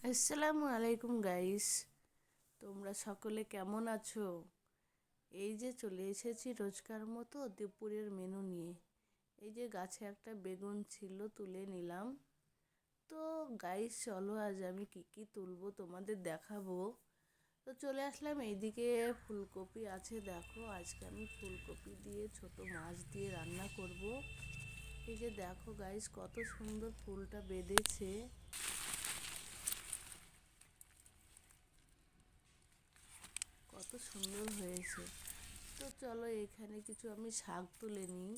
আসসালামু আলাইকুম গাইস, তোমরা সকলে কেমন আছো? এই যে চলে এসেছি রোজকার মতো দুপুরের মেনু নিয়ে। এই যে গাছে একটা বেগুন ছিল, তুলে নিলাম। তো গাইস চলো আজ আমি কি কি তুলবো তোমাদের দেখাবো। তো চলে আসলাম এইদিকে। ফুলকপি আছে, দেখো আজকে আমি ফুলকপি দিয়ে ছোট মাছ দিয়ে রান্না করব। এই যে দেখো গাইস, কত সুন্দর ফুলটা বেঁধেছে, কত সুন্দর হয়েছে। তো চলো এখানে কিছু আমি শাক তুলে নিই।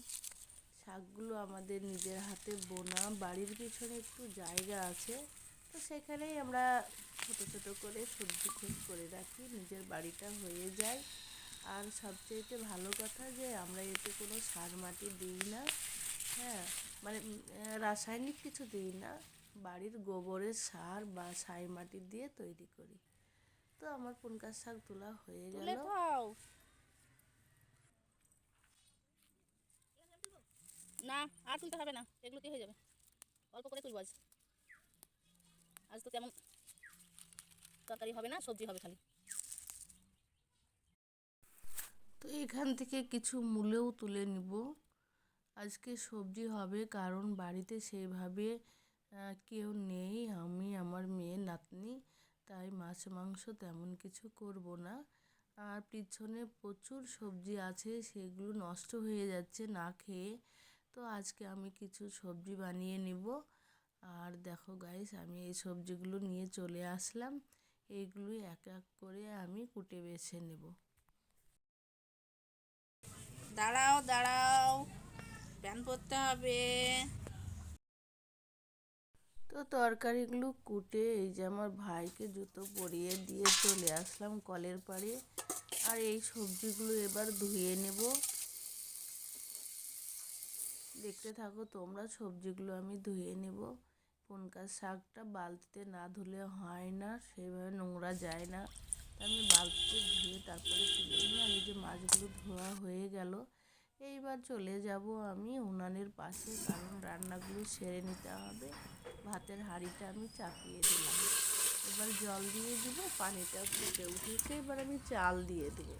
শাকগুলো আমাদের নিজের হাতে বোনা, বাড়ির পিছনে একটু জায়গা আছে, তো সেখানেই আমরা ছোট ছোট করে সবজি ক্ষেত করে রাখি, নিজের বাড়িটা হয়ে যায়। আর সবচেয়ে ভালো কথা যে আমরা এতে কোনো সার মাটি দিই না। হ্যাঁ, মানে রাসায়নিক কিছু দিই না, বাড়ির গোবরের সার বা ছাই মাটি দিয়ে তৈরি করি। তো আমার পুনকার শাক তোলা হয়ে তুলে গেল। খাও। না, আর তুলতে হবে না, এগুলোতে হয়ে যাবে। অল্প করে তুলবো আজ। আজ তো তেমন তরকারি হবে না, সবজি হবে খালি। তো এখান থেকে কিছু মূলেও তুলে নিব। আজকে সবজি হবে, কারণ বাড়িতে সেইভাবে কেউ নেই, আমি আমার মেয়ে নাতনি, তাই মাছ মাংস তেমন কিছু করব না। আর পিছনে প্রচুর সবজি আছে, সেগুলো নষ্ট হয়ে যাচ্ছে না খেয়ে। তো আজকে আমি কিছু সবজি বানিয়ে নিব। আর দেখো গাইস, আমি এই সবজিগুলো নিয়ে চলে আসলাম। এইগুলো এক এক করে আমি কুটে বেছে নেব। দাঁড়াও দাঁড়াও, প্যান করতে হবে। তো তরকারিগুলো কুটে এই যে আমার ভাইকে জুতো পরিয়ে দিয়ে চলে আসলাম কলের পাড়ে। আর এই সবজিগুলো এবার ধুয়ে নেব। দেখতে থাকো তোমরা, সবজিগুলো আমি ধুয়ে নেব। পুনকার শাকটা বালতিতে না ধুলে হয় না, সেভাবে নোংরা যায় না। আমি বালতিতে ধুয়ে তারপরে তুলে নিই। আর এই যে মাছগুলো ধোয়া হয়ে গেল, এইবার চলে যাব আমি উনানের পাশে, কারণ রান্নাগুলো সেরে নিতে হবে। ভাতের হাঁড়িটা আমি চাপিয়ে দিলাম, এবার জল দিয়ে দিব, পানিটা ফুটে উঠেছে, এবার আমি চাল দিয়ে দেবো।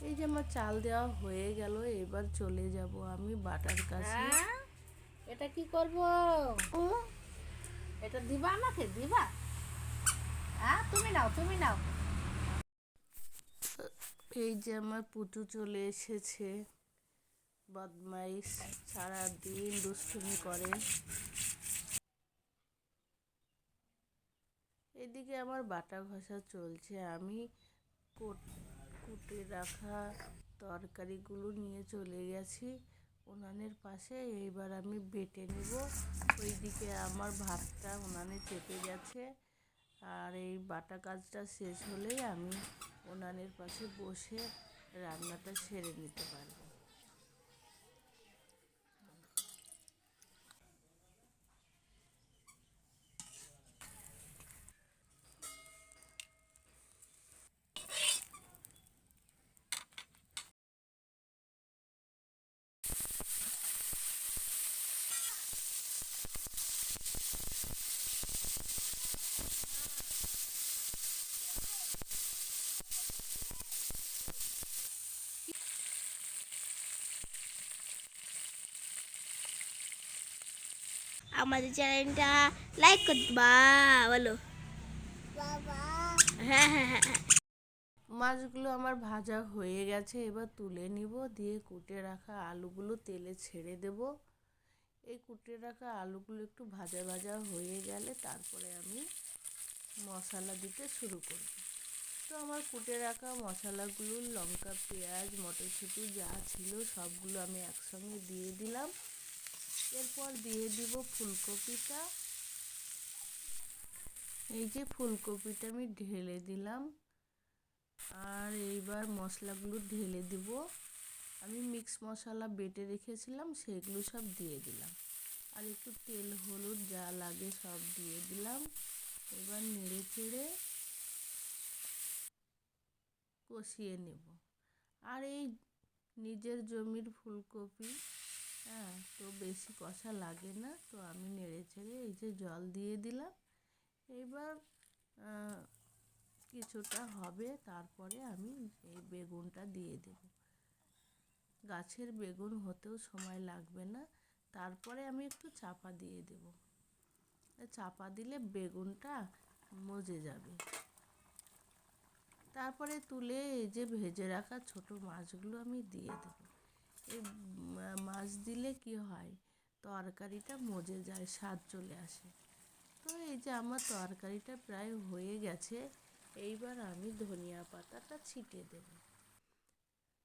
এই যে আমার চাল দেওয়া হয়ে গেল, এবার চলে যাব আমি বাটার কাছে। হ্যাঁ, এটা কি করব? ও, এটা দিবা, আমাকে দিবা? হ্যাঁ, তুমি নাও, তুমি নাও। এই যে আমার পুচু চলে এসেছে, বদমাইশ, সারাদিন দুষ্টুমি করে। এদিকে আমার বাটা ঘষা চলছে, আমি কুটে রাখা তরকারিগুলো নিয়ে চলে গেছি উনানের পাশে। এইবার আমি বেটে নেব। ওইদিকে আমার ভাতটা উনানে চেপে গেছে, আর এই বাটা কাজটা শেষ হলেই আমি উনানের পাশে বসে রান্নাটা সেরে নিতে পারবো। আমাদের চ্যানেলটা লাইক করবা বলো। হ্যাঁ হ্যাঁ হ্যাঁ হ্যাঁ। মাছগুলো আমার ভাজা হয়ে গেছে, এবার তুলে নিব, দিয়ে কুটে রাখা আলুগুলো তেলে ছেড়ে দেব। এই কুটে রাখা আলুগুলো একটু ভাজা ভাজা হয়ে গেলে তারপরে আমি মশলা দিতে শুরু করব। তো আমার কুটে রাখা মশলাগুলো, লঙ্কা, পেঁয়াজ, মটরশুঁটি যা ছিল সবগুলো আমি একসঙ্গে দিয়ে দিলাম। এরপর দিয়ে দিব ফুলকপিটা। এই যে ফুলকপিটা আমি ঢেলে দিলাম, আর এইবার মশলাগুলো ঢেলে দিব। আমি মিক্স মশলা বেটে রেখেছিলাম, সেগুলো সব দিয়ে দিলাম। আর একটু তেল, হলুদ যা লাগে সব দিয়ে দিলাম। এবার নেড়ে চেড়ে কষিয়ে নেব। আর এই নিজের জমির ফুলকপি, হ্যাঁ, তো বেশি কষা লাগে না, তো আমি নেড়ে চেড়ে এই যে জল দিয়ে দিলাম। এইবার কিছুটা হবে, তারপরে আমি এই বেগুনটা দিয়ে দেব। গাছের বেগুন হতেও সময় লাগবে না। তারপরে আমি একটু চাপা দিয়ে দেব। চাপা দিলে বেগুনটা মজে যাবে। তারপরে তুলে এই যে ভেজে রাখা ছোট মাছগুলো আমি দিয়ে দেব। এই মাছ দিলে কি হয়, তরকারিটা মজে যায়, স্বাদ চলে আসে। তো এই যে আমার তরকারিটা প্রায় হয়ে গেছে, এইবার আমি ধনিয়া পাতাটা ছিটিয়ে দেব।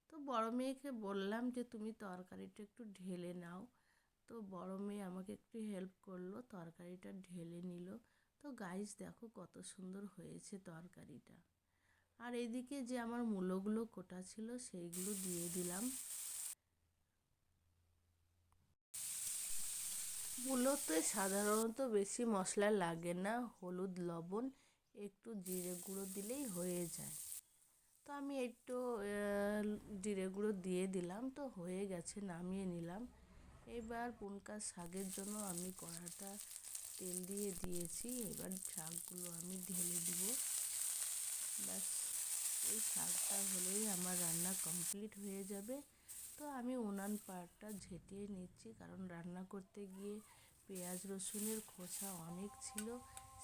তো বড় মেয়েকে বললাম যে তুমি তরকারিটা একটু ঢেলে নাও। তো বড় মেয়ে আমাকে একটু হেল্প করলো, তরকারিটা ঢেলে নিল। তো গাইস দেখো কত সুন্দর হয়েছে তরকারিটা। আর এদিকে যে আমার মূলোগুলো কোটা ছিল সেইগুলো দিয়ে দিলাম। মূলোতে সাধারণত বেশি মশলা লাগে না, হলুদ লবণ একটু জিরে গুঁড়ো দিলেই হয়ে যায়। তো আমি একটু জিরে গুঁড়ো দিয়ে দিলাম, তো হয়ে গেছে, নামিয়ে নিলাম। এবার পুনকার শাকের জন্য আমি কড়াটা তেল দিয়ে দিয়েছি। এবার শাকগুলো আমি ঢেলে দিব। ব্যাস, এই শাকটা হলেই আমার রান্না কমপ্লিট হয়ে যাবে। তো আমি উনান পাড়টা ঝেঁটিয়ে নিচ্ছি, কারণ রান্না করতে গিয়ে পেঁয়াজ রসুনের খোসা অনেক ছিল,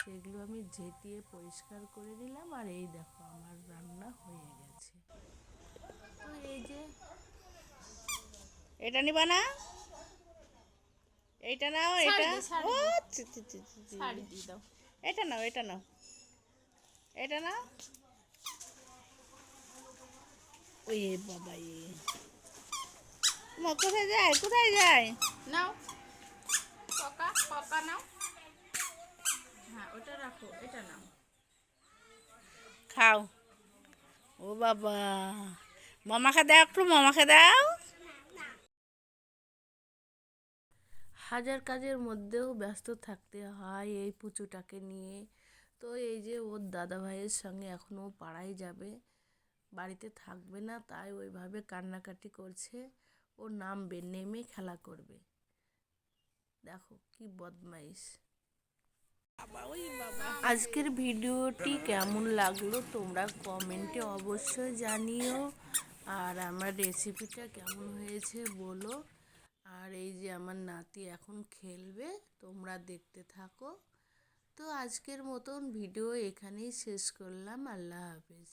সেগুলো আমি ঝেঁটিয়ে পরিষ্কার করে নিলাম। আর এই দেখো আমার রান্না হয়ে গেছে। তো এই যে এটা নিবা না, এইটা নাও, এটা ও শাড়ি দিয়ে দাও। এটা নাও, এটা নাও, এটা নাও। ওই বাবা, কোথায় যায়, কোথায় যায়? নাও পকা পকা নাও। হ্যাঁ ওটা রাখো, এটা নাও। খাও। ও বাবা, মামাকে দাও, একটু মামাকে দাও। হাজার কাজের মধ্যেও ব্যস্ত থাকতে হয় এই পুচুটাকে নিয়ে। তো এই যে ওর দাদা ভাইয়ের সঙ্গে এখনও পাড়ায় যাবে, বাড়িতে থাকবে না, তাই ওইভাবে কান্নাকাটি করছে। ও নামবে, নেমে খেলা করবে। দেখো কি বদমাইশ। আজকের ভিডিওটি কেমন লাগলো তোমরা কমেন্টে অবশ্যই জানিও। আর আমার রেসিপিটা কেমন হয়েছে বলো। আর এই যে আমার নাতি এখন খেলবে, তোমরা দেখতে থাকো। তো আজকের মতন ভিডিও এখানেই শেষ করলাম। আল্লাহ হাফেজ।